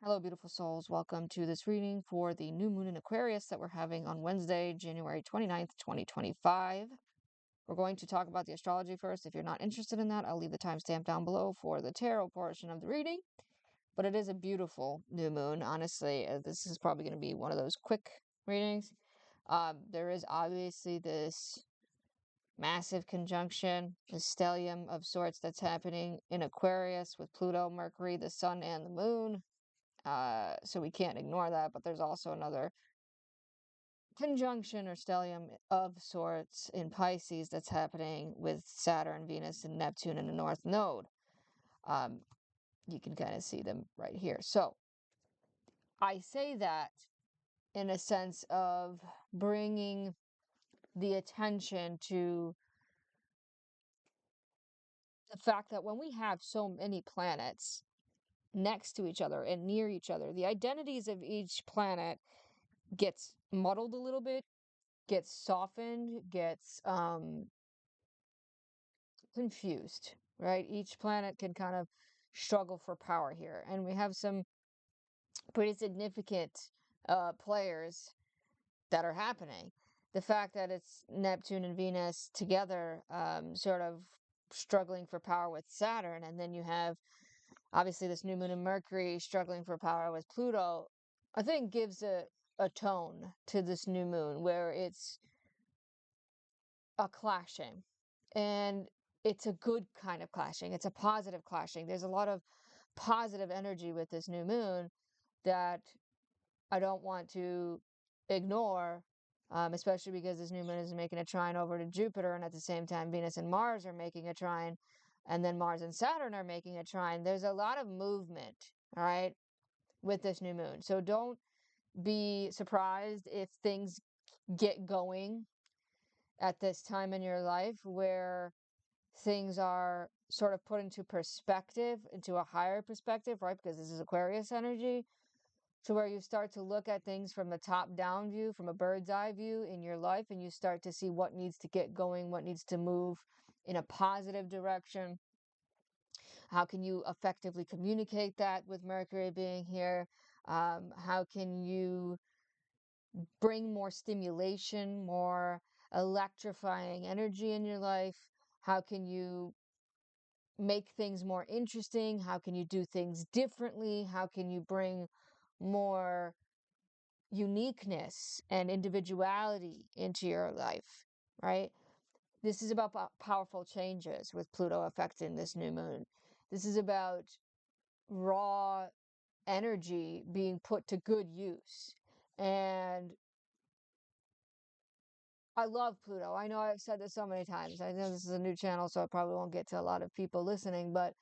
Hello, beautiful souls. Welcome to this reading for the new moon in Aquarius that we're having on Wednesday, January 29th, 2025. We're going to talk about the astrology first. If you're not interested in that, I'll leave the timestamp down below for the tarot portion of the reading. But it is a beautiful new moon. Honestly, this is probably going to be one of those quick readings. There is obviously this massive conjunction, the stellium of sorts that's happening in Aquarius with Pluto, Mercury, the sun, and the moon. So we can't ignore that, but there's also another conjunction or stellium of sorts in Pisces that's happening with Saturn, Venus, and Neptune in the North Node. Um, you can kind of see them right here. So I say that in a sense of bringing the attention to the fact that when we have so many planets next to each other and near each other, the identities of each planet gets muddled a little bit, gets softened, gets confused, right? Each planet can kind of struggle for power here. And we have some pretty significant players that are happening. The fact that it's Neptune and Venus together, sort of struggling for power with Saturn, and then you have obviously this new moon in Mercury struggling for power with Pluto, I think gives a tone to this new moon where it's a clashing. And it's a good kind of clashing. It's a positive clashing. There's a lot of positive energy with this new moon that I don't want to ignore, especially because this new moon is making a trine over to Jupiter, and at the same time, Venus and Mars are making a trine, and then Mars and Saturn are making a trine. There's a lot of movement, all right, with this new moon. So don't be surprised if things get going at this time in your life where things are sort of put into perspective, into a higher perspective, right? Because this is Aquarius energy, to where you start to look at things from the top down view, from a bird's eye view in your life, and you start to see what needs to get going, what needs to move in a positive direction. How can you effectively communicate that with Mercury being here? How can you bring more stimulation, more electrifying energy in your life? How can you make things more interesting? How can you do things differently? How can you bring more uniqueness and individuality into your life, right? This is about powerful changes with Pluto affecting this new moon. This is about raw energy being put to good use. And I love Pluto. I know I've said this so many times. I know this is a new channel, so I probably won't get to a lot of people listening, but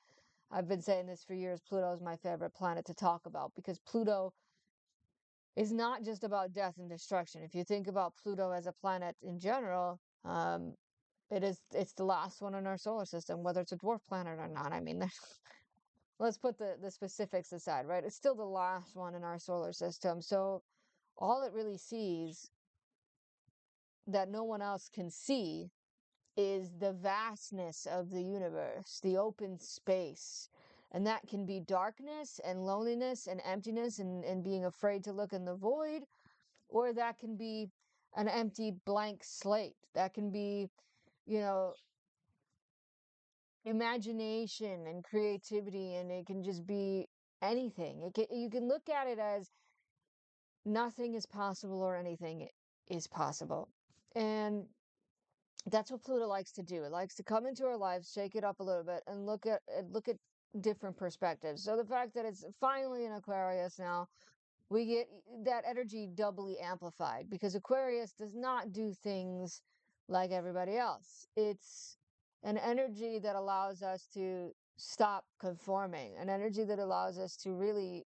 I've been saying this for years. Pluto is my favorite planet to talk about because Pluto is not just about death and destruction. If you think about Pluto as a planet in general, it's the last one in our solar system, whether it's a dwarf planet or not. I mean, let's put the specifics aside, right? It's still the last one in our solar system. So all it really sees that no one else can see is the vastness of the universe, the open space. And that can be darkness and loneliness and emptiness and being afraid to look in the void, or that can be an empty blank slate. That can be, you know, imagination and creativity, and it can just be anything. You can look at it as nothing is possible or anything is possible. And that's what Pluto likes to do. It likes to come into our lives, shake it up a little bit, and look at different perspectives. So the fact that it's finally in Aquarius now, we get that energy doubly amplified because Aquarius does not do things like everybody else. It's an energy that allows us to stop conforming, an energy that allows us to really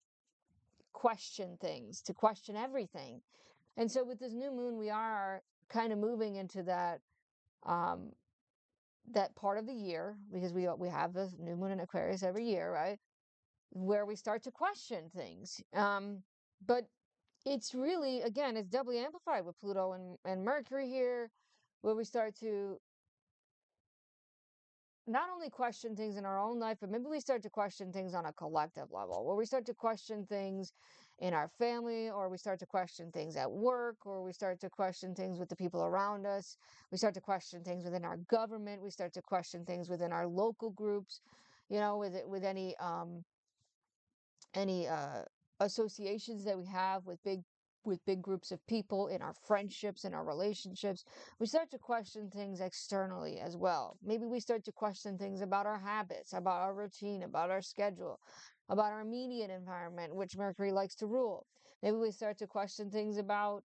question things, to question everything. And so with this new moon, we are kind of moving into um, that part of the year because we have the new moon in Aquarius every year, right? Where we start to question things. But it's really, again, it's doubly amplified with Pluto and Mercury here, where we start to not only question things in our own life, but maybe we start to question things on a collective level, where we start to question things in our family, or we start to question things at work, or we start to question things with the people around us. We start to question things within our government. We start to question things within our local groups, with it, with any associations that we have with big groups of people in our friendships, in our relationships. We start to question things externally as well. Maybe we start to question things about our habits, about our routine, about our schedule, about our immediate environment, which Mercury likes to rule. Maybe we start to question things about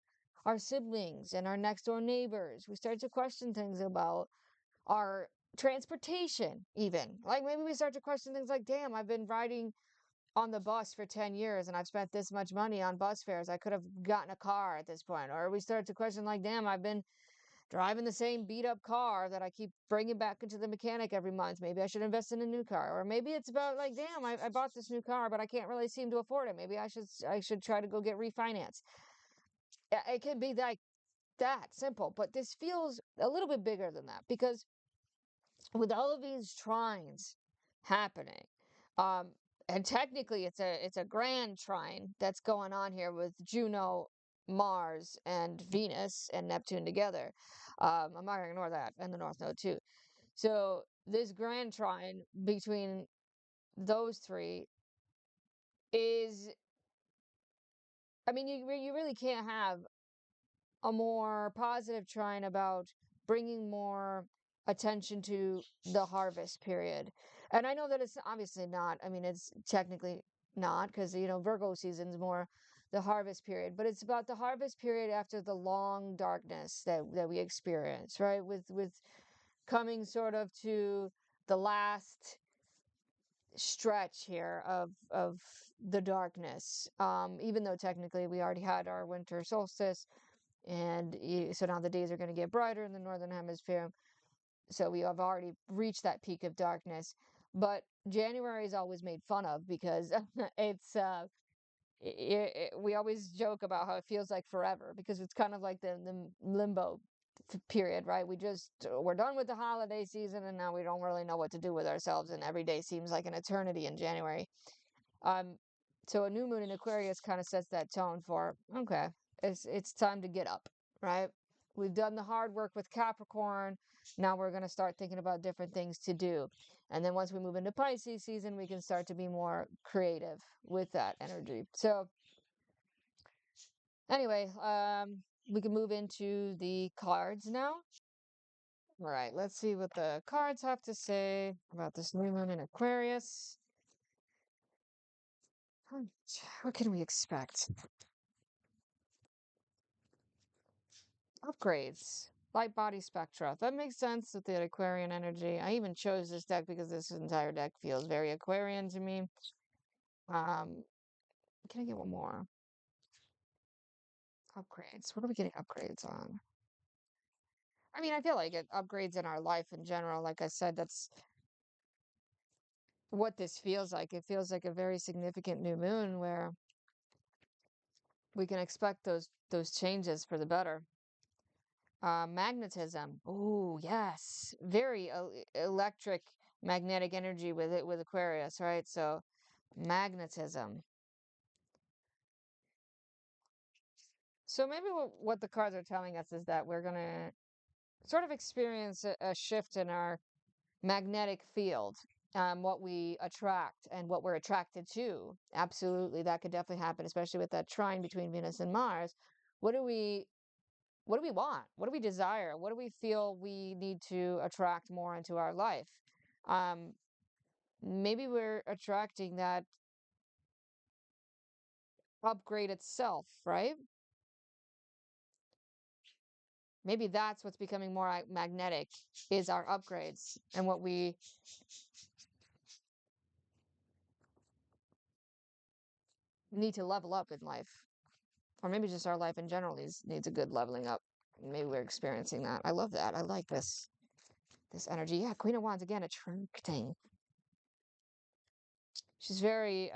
our siblings and our next door neighbors. We start to question things about our transportation, even. Like maybe we start to question things like, damn, I've been riding on the bus for 10 years and I've spent this much money on bus fares. I could have gotten a car at this point. Or we start to question, like, damn, I've been driving the same beat up car that I keep bringing back into the mechanic every month. Maybe I should invest in a new car. Or maybe it's about, like, damn, I bought this new car, but I can't really seem to afford it. Maybe I should try to go get refinanced. It can be like that simple, but this feels a little bit bigger than that because with all of these trines happening, um, and technically it's a grand trine that's going on here with Juno, Mars, and Venus and Neptune together. I'm not gonna ignore that, and the North Node too. So this grand trine between those three is, I mean, you really can't have a more positive trine about bringing more attention to the harvest period. And I know that it's obviously not, I mean, it's technically not because, Virgo season's more the harvest period, but it's about the harvest period after the long darkness that we experience, right? With coming sort of to the last stretch here of the darkness. Even though technically we already had our winter solstice, and so now the days are going to get brighter in the northern hemisphere. So we have already reached that peak of darkness. But January is always made fun of because it's we always joke about how it feels like forever because it's kind of like the limbo period, right? We're done with the holiday season and now we don't really know what to do with ourselves, and every day seems like an eternity in January. Um, so a new moon in Aquarius kind of sets that tone for, okay, it's time to get up, right? We've done the hard work with Capricorn. Now we're going to start thinking about different things to do. And then once we move into Pisces season, we can start to be more creative with that energy. So anyway, we can move into the cards now. All right, let's see what the cards have to say about this new moon in Aquarius. What can we expect? Upgrades. Light body spectra. That makes sense with the Aquarian energy. I even chose this deck because this entire deck feels very Aquarian to me. Can I get one more? Upgrades. What are we getting upgrades on? I mean, I feel like it upgrades in our life in general. Like I said, that's what this feels like. It feels like a very significant new moon where we can expect those changes for the better. Magnetism. Oh, yes. Very electric magnetic energy with it with Aquarius, right? So magnetism. So maybe what the cards are telling us is that we're going to sort of experience a shift in our magnetic field, what we attract and what we're attracted to. Absolutely, that could definitely happen, especially with that trine between Venus and Mars. What do we what do we want? What do we desire? What do we feel we need to attract more into our life? Um, Maybe we're attracting that upgrade itself, right? Maybe that's what's becoming more magnetic is our upgrades and what we need to level up in life. Or maybe just our life in general needs a good leveling up. Maybe we're experiencing that. I love that. I like this energy. Yeah, Queen of Wands again, attracting. She's very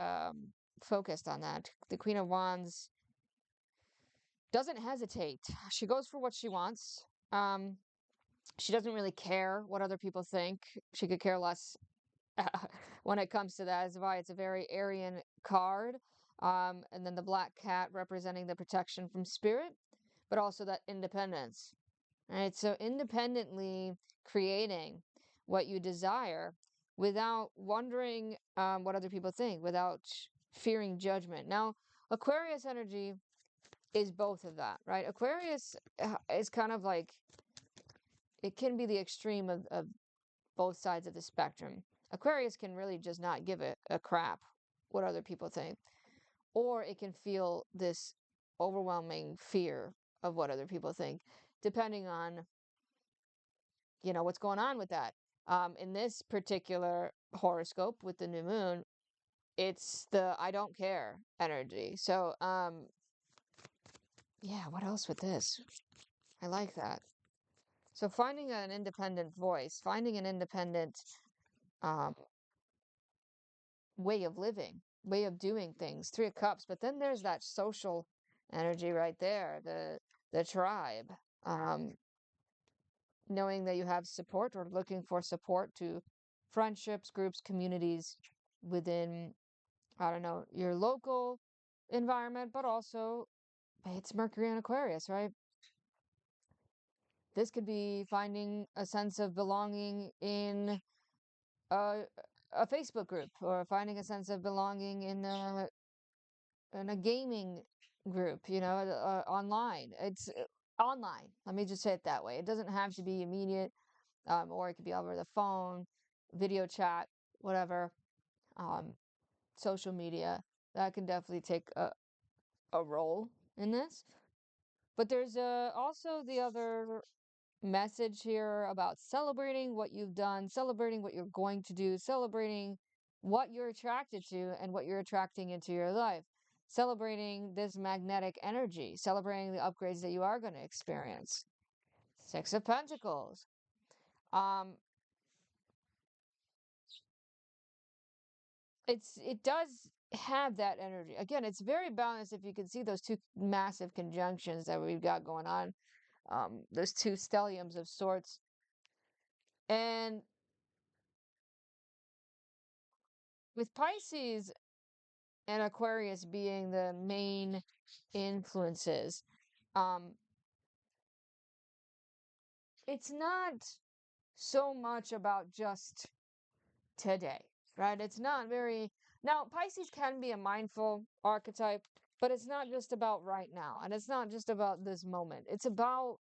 focused on that. The Queen of Wands doesn't hesitate. She goes for what she wants. Um, She doesn't really care what other people think. She could care less when it comes to that. That's why it's a very Aryan card. And then the black cat representing the protection from spirit, but also that independence. Right? So independently creating what you desire without wondering what other people think, without fearing judgment. Now, Aquarius energy is both of that, right? Aquarius is kind of like, it can be the extreme of both sides of the spectrum. Aquarius can really just not give a crap what other people think, or it can feel this overwhelming fear of what other people think, depending on, what's going on with that. In this particular horoscope with the new moon, it's the I don't care energy. So, yeah, what else with this? I like that. So finding an independent voice, finding an independent um, way of living, way of doing things. Three of Cups, but then there's that social energy right there, the tribe. Um, Knowing that you have support or looking for support to friendships, groups, communities within, I don't know, your local environment, but also it's Mercury and Aquarius, right? This could be finding a sense of belonging in a, a Facebook group, or finding a sense of belonging in a gaming group, online. It's online. Let me just say it that way. It doesn't have to be immediate, or it could be over the phone, video chat, whatever, um, social media. That can definitely take a role in this. But there's also the other message here about celebrating what you've done, celebrating what you're going to do, celebrating what you're attracted to and what you're attracting into your life, celebrating this magnetic energy, celebrating the upgrades that you are going to experience. Six of Pentacles. Um, it does have that energy. Again, it's very balanced if you can see those two massive conjunctions that we've got going on. Those two stelliums of sorts. And with Pisces and Aquarius being the main influences, um, it's not so much about just today, right? It's not very. Now, Pisces can be a mindful archetype, but it's not just about right now, and it's not just about this moment. It's about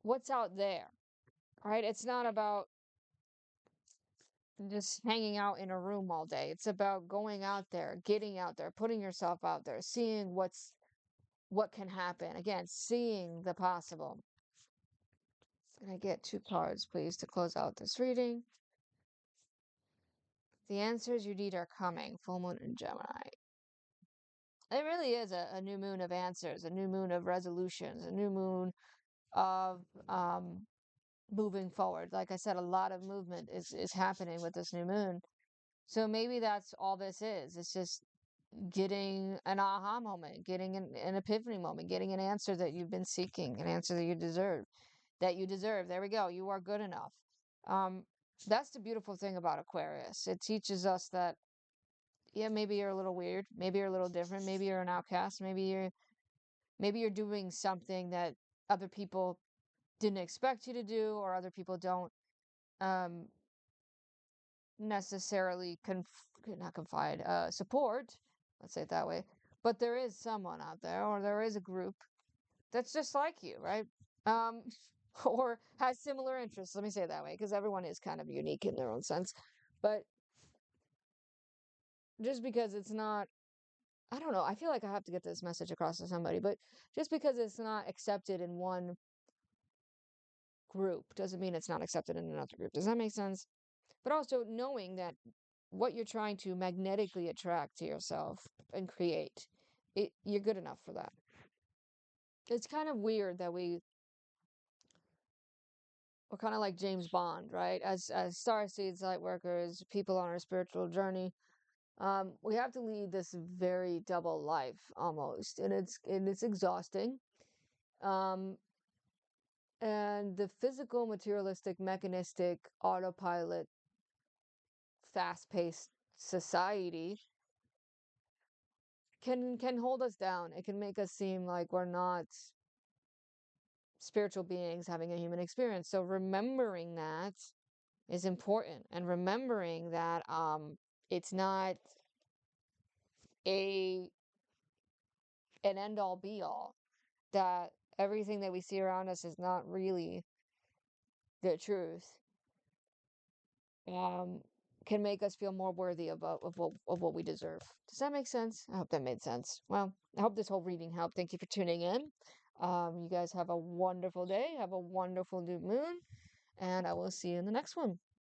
what's out there, right? It's not about just hanging out in a room all day. It's about going out there, getting out there, putting yourself out there, seeing what can happen. Again, seeing the possible. Can I get two cards, please, to close out this reading? The answers you need are coming. Full moon in Gemini. It really is a new moon of answers, a new moon of resolutions, a new moon of moving forward. Like I said, a lot of movement is happening with this new moon. So maybe that's all this is. It's just getting an aha moment, getting an epiphany moment, getting an answer that you've been seeking, an answer that you deserve. That you deserve. There we go. You are good enough. Um, that's the beautiful thing about Aquarius. It teaches us that, yeah, maybe you're a little weird, maybe you're a little different, maybe you're an outcast, maybe you're doing something that other people didn't expect you to do, or other people don't um necessarily not confide, support, let's say it that way. But there is someone out there, or there is a group that's just like you, right? Um, or has similar interests. Let me say it that way, because everyone is kind of unique in their own sense. But just because it's not, I don't know, I feel like I have to get this message across to somebody, but just because it's not accepted in one group doesn't mean it's not accepted in another group. Does that make sense? But also knowing that what you're trying to magnetically attract to yourself and create, you're good enough for that. It's kind of weird that we're kind of like James Bond, right? As star seeds, light workers, people on our spiritual journey, we have to lead this very double life almost, and it's exhausting. Um, And the physical, materialistic, mechanistic, autopilot, fast-paced society can hold us down. It can make us seem like we're not spiritual beings having a human experience. So remembering that is important, and remembering that it's not a an end all be all, that everything that we see around us is not really the truth, um, can make us feel more worthy of what we deserve. Does that make sense? I hope that made sense. Well, I hope this whole reading helped. Thank you for tuning in. You guys have a wonderful day. Have a wonderful new moon, and I will see you in the next one.